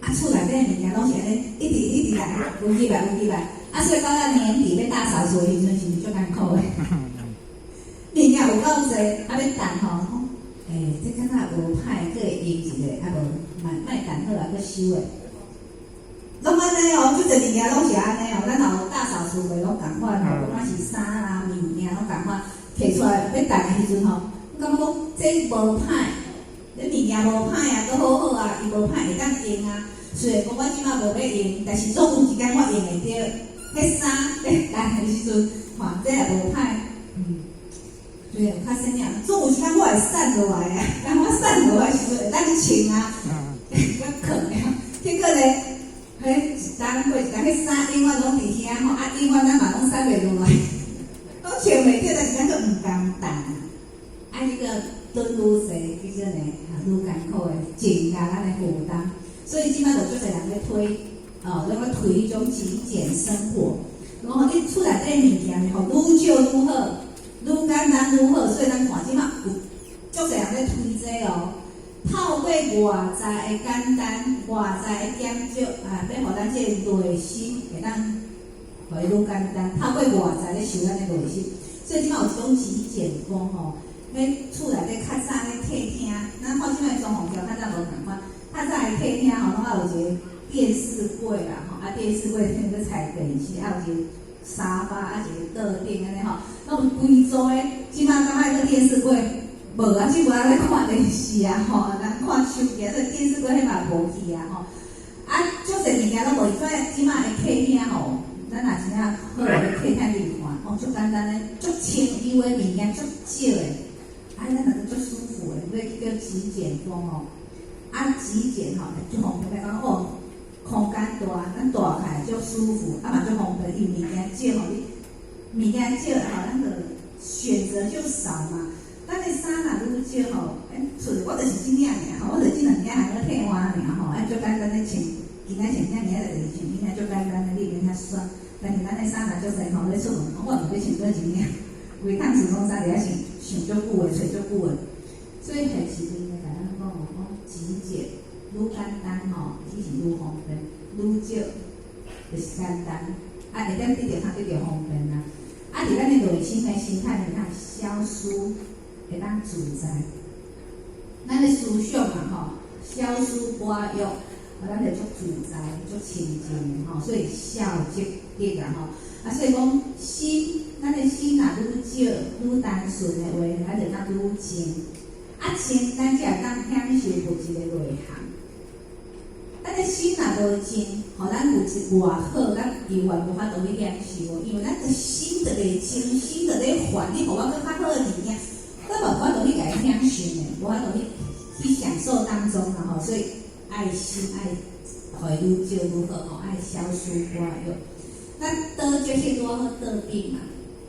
啊，厝内底物件拢是安尼，一直来，有几摆。啊，所以到咱年底要大扫除的时阵，是毋是足艰苦的？物件有够济，啊，要等吼，这敢若无歹，佫会用一个，啊无莫等好啊，佫收的。拢安尼哦，即个物件拢是安尼哦，咱若有大扫除的拢共款吼，不管是衫啦、物件拢共款，摕出来要等的时阵吼，我感觉讲这无歹，这物件无歹啊，佫好好啊，伊无歹会当用啊。虽然讲我即摆无要用，但是总有一天我用会着。迄衫咧干的时阵，看这也无歹，对，有较省尔。总有一天我会散落来啊，当我散落来时阵会当穿啊，较可了。结果咧，迄一当过一当，迄衫永远拢伫遐吼，啊，永远咱嘛拢散袂落来，拢穿袂着，但是咱佫毋甘担。啊，迄个蹲愈济，其实呢，愈艰苦的，增加咱的负担。所以即摆就足侪人咧推。哦，咱要推迄种极简生活，然后你厝内底物件吼，愈少愈好，愈简单愈好，所以咱看即摆有足侪人咧推这哦，透过外在的简单，外在的减少，啊，要互咱这内心会当会愈简单，透过外在咧修咱的内心，所以即摆有一种极简风吼，迄厝内底较早咧客厅，咱看即摆装潢条较早无共款，较早的客厅吼，拢有一个。电视柜啦，吼，啊，电视柜迄个彩电是，啊，有一个沙发，啊，一个桌顶安尼吼，拢规组的。即摆感觉迄个电视柜无啊，即摆咧看电视啊，吼，人看手机啊，所以电视柜迄嘛无去啊，吼。啊，足侪物件拢无，所以即摆的客厅吼，咱若真正好的客厅去看，哦，足简单的，足清幽的物件，足少的，啊，咱就足舒服的，所以叫极简风哦。啊，极简吼，就方便来讲哦。空间大，咱大开足舒服，啊嘛足方便，因为物件少吼，你物件少吼，咱个选择就少嘛。咱的衫若愈少吼，厝我就是即领尔吼，我就即两件还要替换尔吼，足简单的穿，今仔穿啥，明仔就穿，明仔足简单的，你免遐选。但是咱的衫若足侪吼，咧出门，我唔要穿过一领，规趟时装衫伫遐想足久的，找足久的。所以现实面甲咱讲极简。愈简单吼，其实愈方便；愈少就是简单。啊，会当得到方便啦。啊，伫咱的内心的心态里，通消疏会当自在。咱的思想嘛吼，消思寡欲，咱就足自在、足清净吼，所以孝积德啊吼。所以讲心，咱的心若愈少、愈单纯的话，咱就当愈静。静，咱才会当享受物质的内涵。咱的心若无静，吼，咱物质偌好，咱永远无法度去享受，因为咱的心就袂静，心就咧烦，你互我更较好的物件，我无法度去甲伊享受呢，无法度去享受当中啦吼，所以爱心爱会愈少愈好吼，爱消思寡欲。咱多积许多好得病嘛，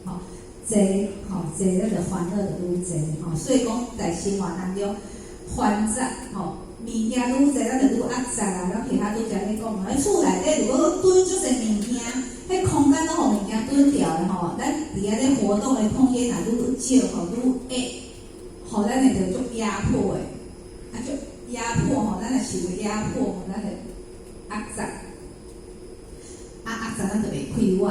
吼，济吼济咱就烦恼就愈济吼，所以讲在生活当中烦躁吼。物件愈济，咱就愈压杂啦。咱其他拄则咧讲，迄厝内底如果囤足侪物件，迄空间拢互物件囤掉的吼，咱伫遐咧活动的空间若愈少吼，愈压，吼，咱会着足压迫的，足压迫吼，咱若受着压迫吼，咱就压杂，压杂咱就袂快活，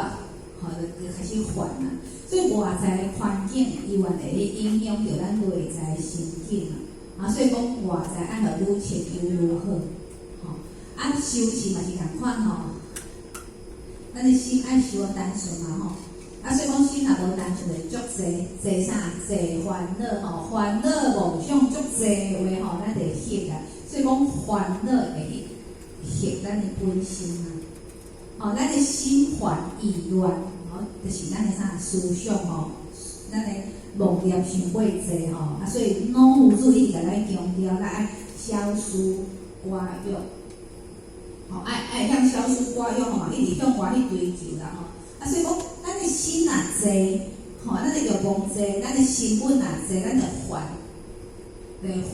吼，就开始烦啦。所以外在环境伊原会影响着咱内在心境啊。所以讲外在爱互愈清愈好，吼，修持嘛是共款吼，咱的心爱修单纯嘛吼，所以讲心若无单纯的足济啥济烦恼吼，烦恼妄想足济的话吼，咱就会歇啊。所以讲烦恼会歇咱的本心啊，吼，咱的心烦意乱，吼，就是咱的啥思想吼，咱的妄念伤过济吼，所以老夫子一直甲咱强调，咱爱消思寡欲，吼，爱向消思寡欲吼，一直向外去追求啦吼。所以讲，咱的心若济，吼，咱的欲望济，咱的成本若济，咱就烦，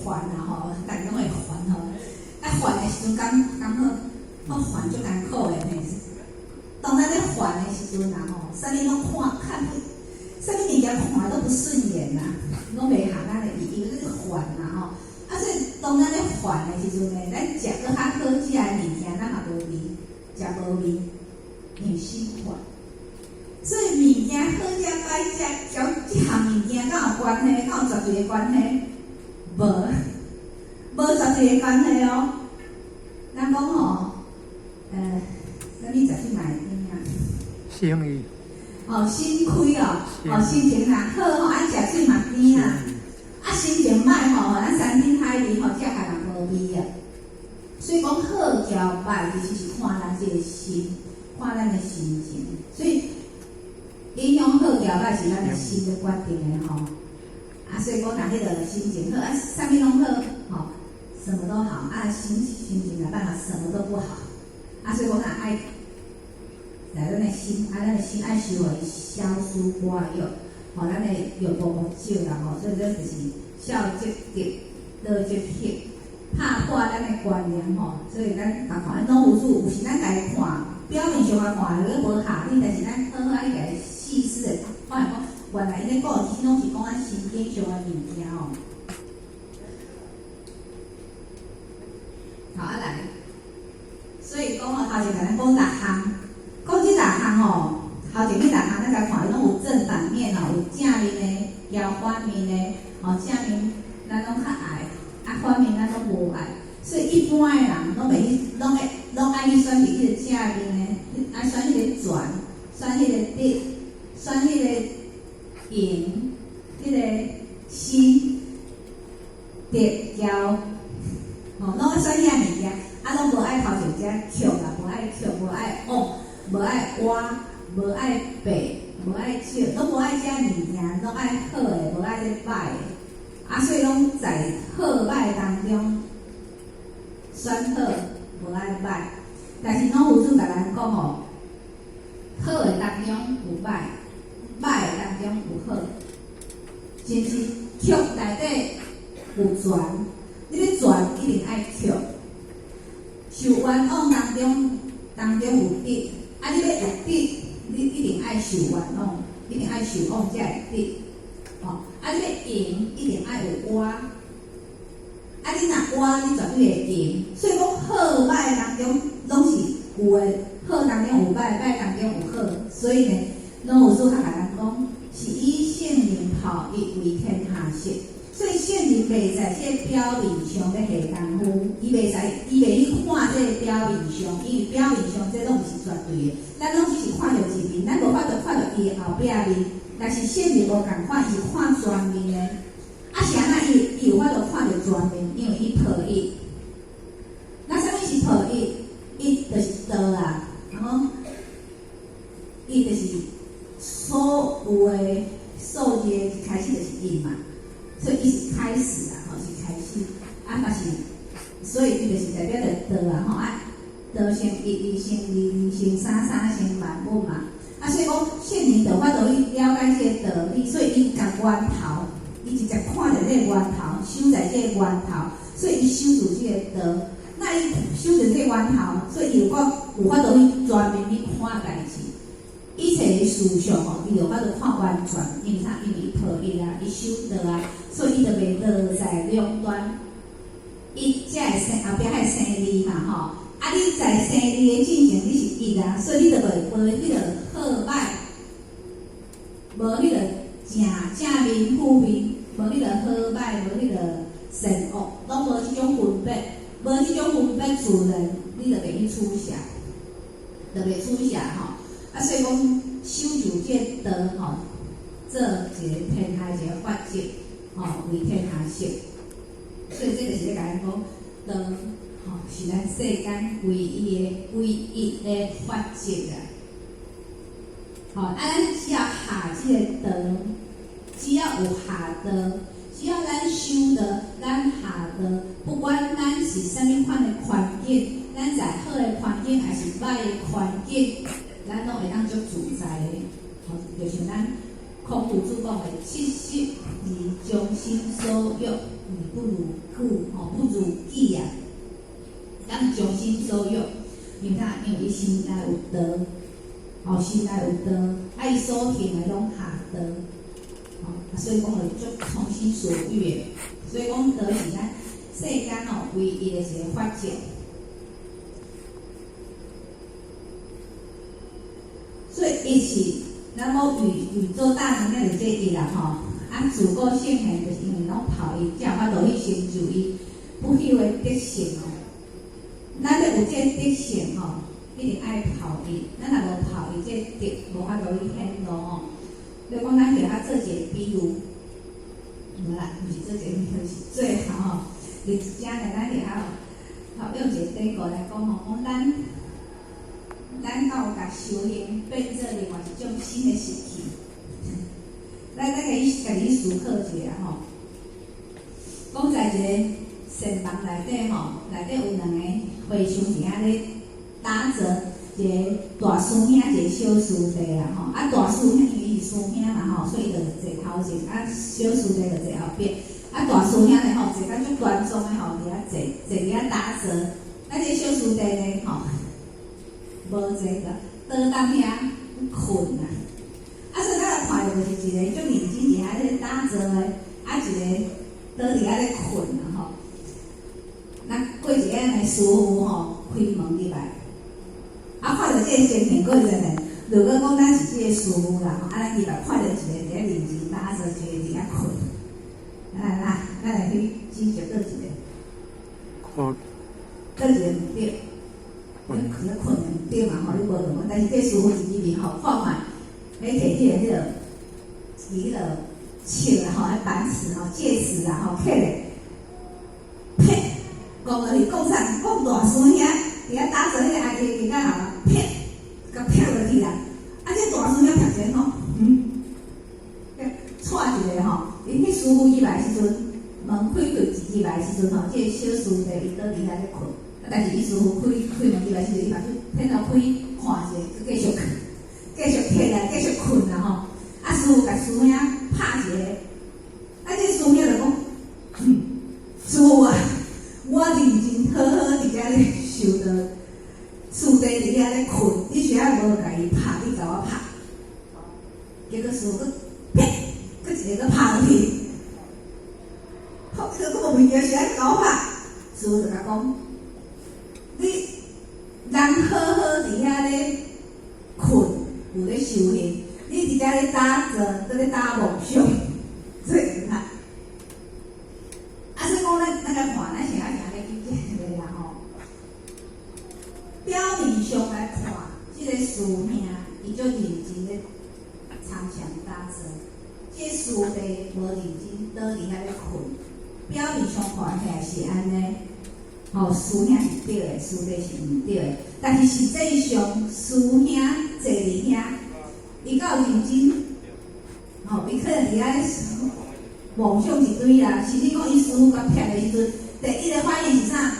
啦吼，大家拢会烦吼。烦的时阵刚好，我烦足艰苦的呢。当咱咧烦的时阵啊吼，啥物拢看不。啥物物件看都不顺眼呐，拢袂合咱的意，因为咱是烦呐吼。所以当咱咧烦的时阵呢，咱食搁较好食的物件，咱嘛无味，食无味，因为心烦。所以物件好食歹食，交即项物件敢有关系？敢有绝对的关系？无绝对的关系哦。咱讲吼，啥物食去买丁啊？生意。心开心情若好吼，爱食水嘛甜啊。心情歹吼，咱山珍海味吼，食下人无味啊。所以讲好交歹，其实是看咱这个心，看咱的心情。所以影响好交歹是咱的心的决定的吼。所以讲若迄个心情好，啥物拢好吼，什么都好。心情若办法什么都不好。所以讲咱爱。咱的心，咱的心爱修为消思寡欲，吼，咱的欲望无少啦吼，所以这就是孝积德，乐积德，拍破咱的观念吼。所以咱共看老夫子，有时咱家己看，表面上看了无下力，但是咱好好去家己细思的发现讲，原来伊咧讲其实拢是讲咱心境上的物件哦。好，来，所以讲头前甲咱讲6项。讲这6项吼，头前迄6项咱甲看，拢有正反面吼，有正面的，也有反面的。正面咱拢较爱，反面咱拢无爱。所以一般的人拢爱去选择迄个正面的，爱选迄个全，选迄个德，选迄个赢，迄个心，德骄，拢爱选遐物件，拢无爱头前遮强啦，无爱强，无爱恶。无爱挖，无爱白，无爱少，拢无爱遮物件，拢爱好的，无爱咧歹的。所以拢在好歹当中选好，无爱歹。但是老夫子甲咱讲吼，好的当中有歹，歹的当中有好，真是曲内底有全，你咧全一定爱曲。受冤枉当中有德。你要有德，你一定爱受冤枉，一定爱受枉才会德。你要赢，一定爱有挖。你若挖，你绝对会赢。所以讲好歹当中拢是有诶，好当中有歹，歹当中有好。所以呢，老夫子较甲咱讲，是以圣人袍一为天下色。所以圣人袂在这个表面上咧下功夫，伊袂去看这个表面上，因为表面上这拢毋是绝对的，咱拢只是看到一面，咱无法度看到伊的后壁面。但是圣人无共款，伊是看全面的。啊，是安那伊有法度看到全面，因为伊抱伊。那啥物是抱伊？伊就是道啊，然后伊就是所有的数字一开始就是因嘛。所以伊是开始啦，吼是开始，啊，但是，所以伊就是代表着道啊，吼啊，道成一，一成二，二成三，三成万物嘛。啊，所以讲圣人就法度去了解这个道理，所以伊甲源头，伊直接看着这个源头，守在这个源头，所以伊守住这个道。那伊守住这个源头，所以伊有法度去专门去看代志。一切的事项吼，伊就法度看完全，因为啥？因为伊抱伊啊，伊守道啊，所以伊就袂落在两端，伊才会生后壁还会生利嘛吼。啊，你在生利的进程，你是伊啊，所以你就袂无迄个好歹，无迄个正面负面，无迄个好歹，无迄个善恶，拢无即种分别，无即种分别自然，你就袂去取舍，就袂取舍吼。啊，所以讲守住这道吼，做一个天下一个法则吼，为天下色。所以这就是咧甲咱讲，道吼是咱世间唯一的法则啊。吼，啊，咱只要下这个道，只要有下道，只要咱修道，咱下道，不管咱是啥物款的环境，咱在好的环境还是歹的环境。咱拢会当足自在的，吼，就像咱孔夫子讲的“七十而将心所欲，而不如故，吼，不如己啊。”咱将心所欲，因为啥？因为伊心内有道，吼，心内有道，啊，伊所行的拢下道，吼，所以讲会足从心所欲的。所以讲道是咱世间吼唯一的一个法则。所以伊是咱某宇宙大能量的这一啦吼，啊自古圣贤就是因为拢靠伊，才有法度去成就伊不朽的德性哦。咱要有这德性吼，一定爱靠伊。咱若无靠伊这德，无法度去显露吼。比如讲，咱就较做一个比喻，无啦，毋是做一个比喻，是最好吼。你真诶，咱就好用一个典故来讲吼，讲咱到甲修行变做另外一种新的事情，咱甲伊思考一下吼。讲在一个禅房内底吼，内底有两个和尚伫遐咧打坐，一个大师兄，一个小师弟啦吼。啊，大师兄因为伊是师兄嘛吼，所以就坐头前，啊，小师弟就坐后壁。啊，大师兄咧吼，坐甲足端庄诶吼，伫遐坐伫遐打坐。啊，这小师弟咧吼。无坐个倒当遐困啊！啊，所以咱来看着就是一个足认真伫遐咧打坐的，啊一个倒伫遐咧困啊吼。那过一个咱的师傅吼开门入来，啊看着这个情形，过一个呢，如果讲咱是这个师傅啦吼，啊咱入来看着一个伫遐认真打坐，一个伫遐困，咱来去指着倒一个，倒一个唔对。可能困对嘛吼，你无论讲，但是这师傅是入面吼，看看，迄摕起来迄个，伊迄个手啦吼，迄板尺吼、戒尺啦吼，摕咧，啪，讲了你讲啥？讲大师兄伫遐打坐迄个阿姐伫甲后，啪，甲啪落去啦。啊，这大师兄拍一个吼，踹一个吼，因迄师傅入来时阵，门开开入来时阵吼，这个小师弟伊倒伫遐咧困。但是伊师傅开门入来时，伊嘛去天头开看一下，继续摕来继续困啦吼。啊，师傅甲师兄拍一个，啊，这师兄就讲，师傅啊，我认真好好伫遮咧修道，师弟伫遐咧困，你虽然无甲伊拍，你甲我拍，结果师傅佫啪，佫一个佫拍落去，好，这个无明叫谁来甲我拍？师傅就甲讲。你人好好伫遐咧困，有咧修行，你伫遮咧打坐，搁咧打梦想，所以你看，咱来看，咱先安尼去解个啦吼。表面上来看，即个师兄伊足认真咧参详打坐，即个师弟无认真倒伫遐咧困。表面上看起来是安尼，吼师兄是对的，师弟是毋对的，但是实际上师兄坐伫遐，伊够认真，吼伊可能伫遐咧梦想一堆啦，甚至讲伊师傅甲骗的时阵，第一个反应是啥？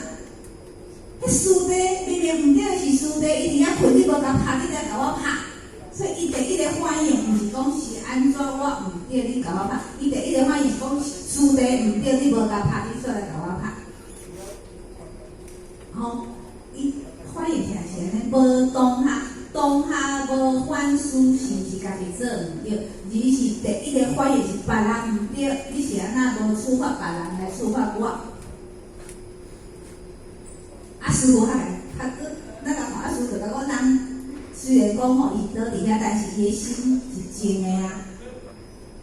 迄师弟明明毋对，是师弟，伊伫遐困，你无甲拍，你才甲我拍。所以伊第一个反应毋是讲是安怎我毋对，你甲我拍。伊第一个反应是讲师弟毋对，你无甲拍，你出来甲我拍。吼，伊反应起来是安尼，无当下无反思，是毋是家己做毋对？而是第一个反应是别人毋对，你是安那无处罚别人来处罚我？啊，师傅咱甲看师傅甲我人，虽然讲吼伊倒伫遐，但是伊的心是静的啊。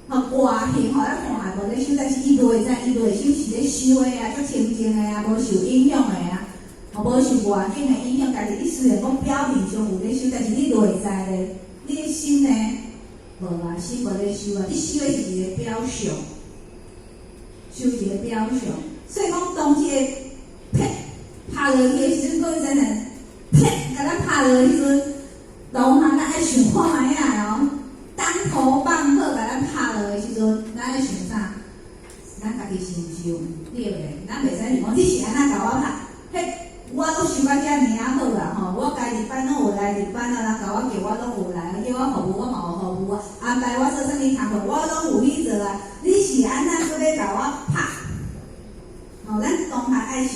吼外形吼咱看也无咧修，但是伊内在伊内心是咧修的啊，足清净的啊，无受影响的啊。无受外境的影响，但是你虽然讲表面上有咧修，但是你内在咧，你的心呢，无啊，心无咧修啊，你修的是一个表象，修一个表象。所以讲，当这个拍落去的时阵，各位真的，甲咱拍落去时阵，当下咱爱想看卖啊哦，当头棒喝甲咱拍落的时阵，咱爱想啥？咱家己是毋是有毋对的？咱袂使是讲你是安那甲我拍，迄。我拢想到遮尔啊好啦吼，我该入班拢有来入班啊，人甲我叫我拢有来，叫我服务我嘛有服务啊，安排我做啥物工作我拢有去做啊。你是安那搁要甲我拍？吼，咱当下爱想。